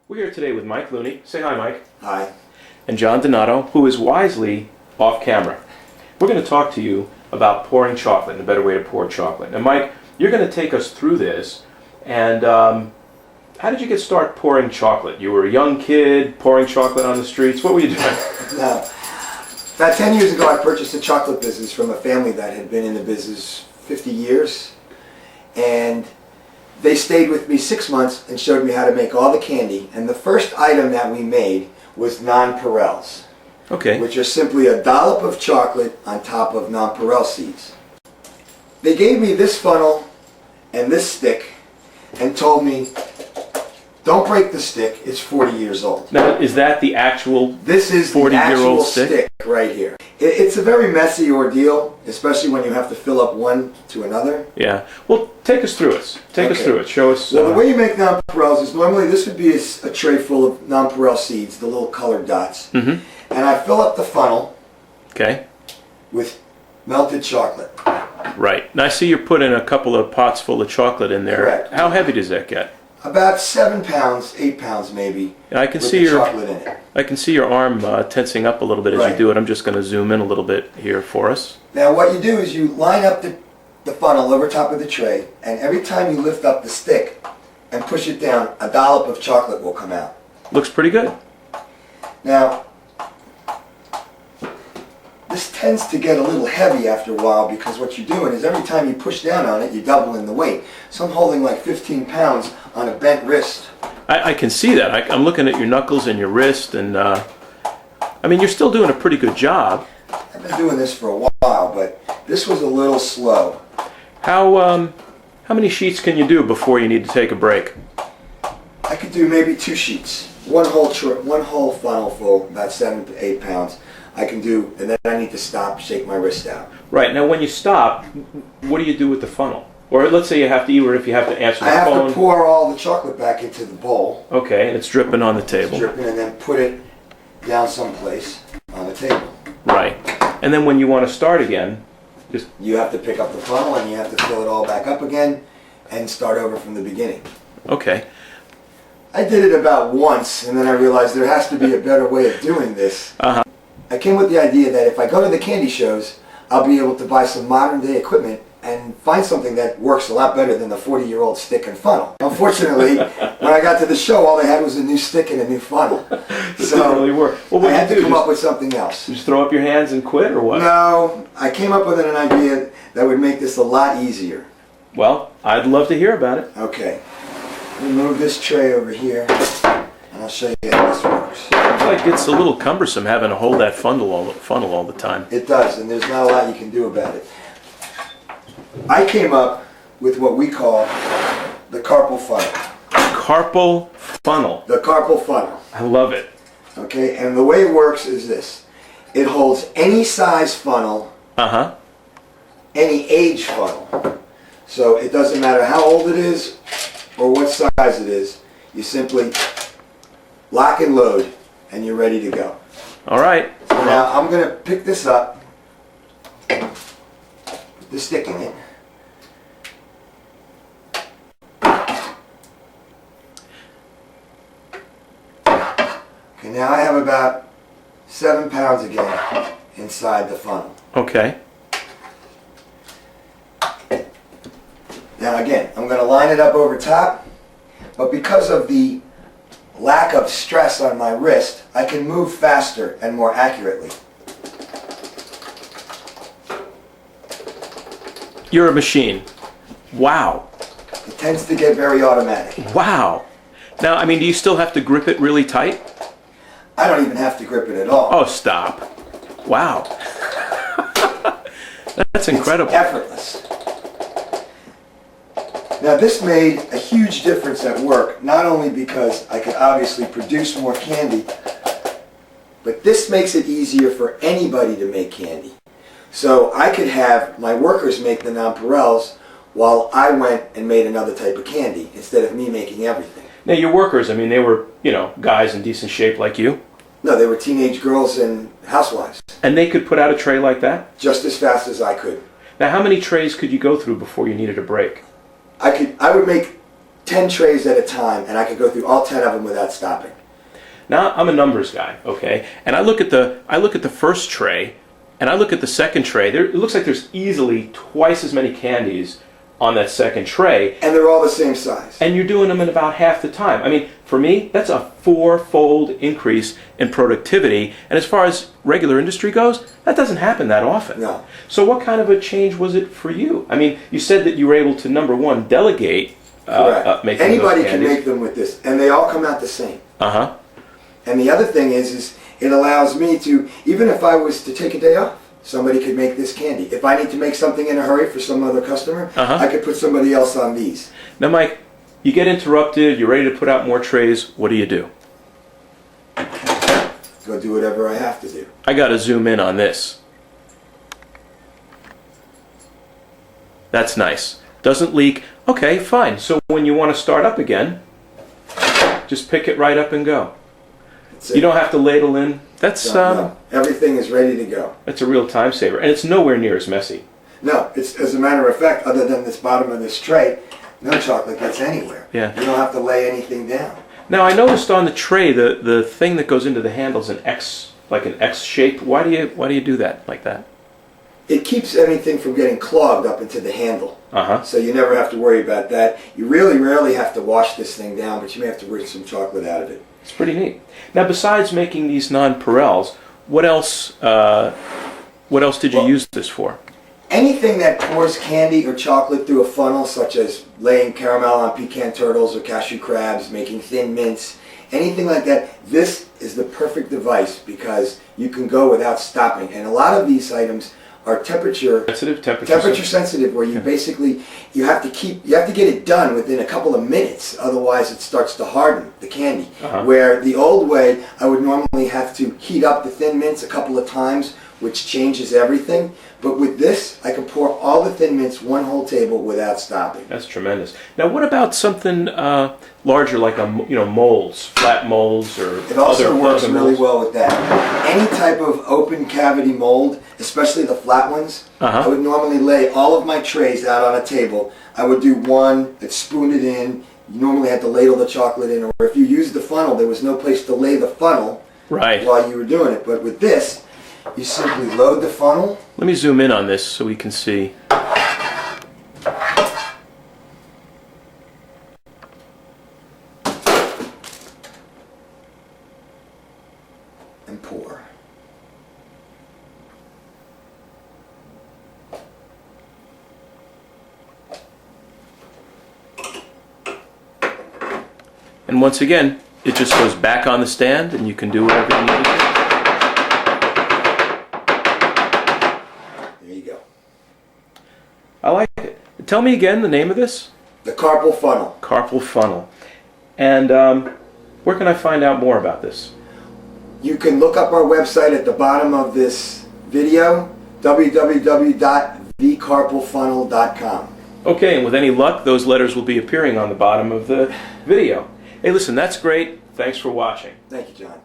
We're here today with Mike Looney. Say hi, Mike. Hi. And John Donato, who is wisely off camera. We're going to talk to you about pouring chocolate and a better way to pour chocolate. Now, Mike, you're going to take us through this. And how did you get started pouring chocolate? You were a young kid pouring chocolate on the streets. What were you doing? No. About 10 years ago, I purchased a chocolate business from a family that had been in the business 50 years. And they stayed with me 6 months and showed me how to make all the candy. And the first item that we made was nonpareils, Okay. which are simply a dollop of chocolate on top of nonpareil seeds. They gave me this funnel and this stick and told me, don't break the stick, it's 40 years old. Now, is that the actual This is the 40-year-old actual stick? stick right here. It's a very messy ordeal, especially when you have to fill up one to another. Yeah. Well, take us through it. Take us through it. Show us. Well, the way you make nonpareils is normally this would be a tray full of nonpareil seeds, the little colored dots. Mm-hmm. And I fill up the funnel Okay. with melted chocolate. Right. Now, I see you're putting a couple of pots full of chocolate in there. Correct. How heavy does that get? About 7 pounds, 8 pounds maybe. And I can with see the your chocolate in it. I can see your arm tensing up a little bit as you Right. do it. I'm just going to zoom in a little bit here for us. Now what you do is you line up the funnel over top of the tray, and every time you lift up the stick and push it down, a dollop of chocolate will come out. Looks pretty good. Now, this tends to get a little heavy after a while because what you're doing is every time you push down on it, you're doubling the weight. So I'm holding like 15 pounds on a bent wrist. I can see that. I'm looking at your knuckles and your wrist, and I mean, you're still doing a pretty good job. I've been doing this for a while, but this was a little slow. How many sheets can you do before you need to take a break? I could do maybe 2 sheets. One whole funnel full, about 7 to 8 pounds. I can do, and then I need to stop, shake my wrist out. Right. Now, when you stop, what do you do with the funnel? Or let's say you have to eat, or if you have to answer the I have phone. to pour all the chocolate back into the bowl. Okay, and it's dripping on the table. Dripping, and then put it down someplace on the table. Right. And then when you want to start again, just You have to pick up the funnel and you have to fill it all back up again and start over from the beginning. okay. I did it about once and then I realized there has to be a better way of doing this. Uh-huh. I came with the idea that if I go to the candy shows, I'll be able to buy some modern day equipment and find something that works a lot better than the 40-year-old stick and funnel. Unfortunately, when I got to the show, all they had was a new stick and a new funnel. This didn't really work. Well, what I do had you to do? come up with something else. Just throw up your hands and quit, or what? No, I came up with an idea that would make this a lot easier. Well, I'd love to hear about it. Okay, let me move this tray over here, and I'll show you how this works. Seems like it's a little cumbersome having to hold that funnel all the time. It does, and there's not a lot you can do about it. I came up with what we call the carpal funnel. Carpal funnel. The carpal funnel, I love it. okay? And the way it works is this. It holds any size funnel, Uh-huh. any age funnel. So it doesn't matter how old it is or what size it is. You simply lock and load, and you're ready to go. All right. So now I'm going to pick this up, put the stick in it. Okay, now I have about 7 pounds again inside the funnel. Okay. Now again, I'm going to line it up over top, but because of the lack of stress on my wrist, I can move faster and more accurately. You're a machine. Wow. It tends to get very automatic. Wow. Now, I mean, do you still have to grip it really tight? I don't even have to grip it at all. Oh, stop. Wow. That's incredible. It's effortless. Now this made a huge difference at work, not only because I could obviously produce more candy, but this makes it easier for anybody to make candy. So I could have my workers make the nonpareils while I went and made another type of candy instead of me making everything. Now, your workers, I mean, they were, guys in decent shape like you. No, they were teenage girls and housewives. And they could put out a tray like that? Just as fast as I could. Now, how many trays could you go through before you needed a break? I would make 10 trays at a time, and I could go through all 10 of them without stopping. Now I'm a numbers guy, okay, and I look at the first tray, and I look at the second tray. It looks like there's easily twice as many candies on that second tray. And they're all the same size. And you're doing them in about half the time. I mean, for me, that's a 4-fold increase in productivity. And as far as regular industry goes, that doesn't happen that often. No. So what kind of a change was it for you? I mean, you said that you were able to, number one, delegate making Anybody those can candies. make them with this, and they all come out the same. Uh-huh. And the other thing is it allows me to, even if I was to take a day off, somebody could make this candy. If I need to make something in a hurry for some other customer, I could put somebody else on these. Now, Mike, you get interrupted, you're ready to put out more trays, what do? Go do whatever I have to do. I got to zoom in on this. That's nice. Doesn't leak. Okay, fine. So when you want to start up again, just pick it right up and go. You don't have to ladle in. That's no. Everything is ready to go. That's a real time saver, and it's nowhere near as messy. No, it's, as a matter of fact, other than this bottom of this tray, no chocolate gets anywhere. Yeah. You don't have to lay anything down. Now I noticed on the tray the thing that goes into the handle is an X, like an X shape. Why do you do that like that? It keeps anything from getting clogged up into the handle. So you never have to worry about that. You really rarely have to wash this thing down, but you may have to rinse some chocolate out of it. It's pretty neat. Now, besides making these non-pourelles, what else did you use this for? Anything that pours candy or chocolate through a funnel, such as laying caramel on pecan turtles or cashew crabs, making thin mints, anything like that, this is the perfect device because you can go without stopping. And a lot of these items are temperature sensitive, where you basically you have to get it done within a couple of minutes, otherwise it starts to harden the candy. Where the old way, I would normally have to heat up the thin mints a couple of times, which changes everything. But with this, I can pour all the thin mints one whole table without stopping. That's tremendous. Now, what about something larger, like molds, flat molds, or it also other works really molds? well with that. Any type of open cavity mold, especially the flat ones, I would normally lay all of my trays out on a table. I would do one, I'd spoon it in. You normally had to ladle the chocolate in, or if you used the funnel, there was no place to lay the funnel while you were doing it. But with this, you simply load the funnel. Let me zoom in on this so we can see. And pour. And once again, it just goes back on the stand and you can do whatever you need to do. There you go. I like it. Tell me again the name of this? The Carpal Funnel. Carpal Funnel. And where can I find out more about this? You can look up our website at the bottom of this video, www.thecarpalfunnel.com. Okay, and with any luck, those letters will be appearing on the bottom of the video. Hey, listen, that's great. Thanks for watching. Thank you, John.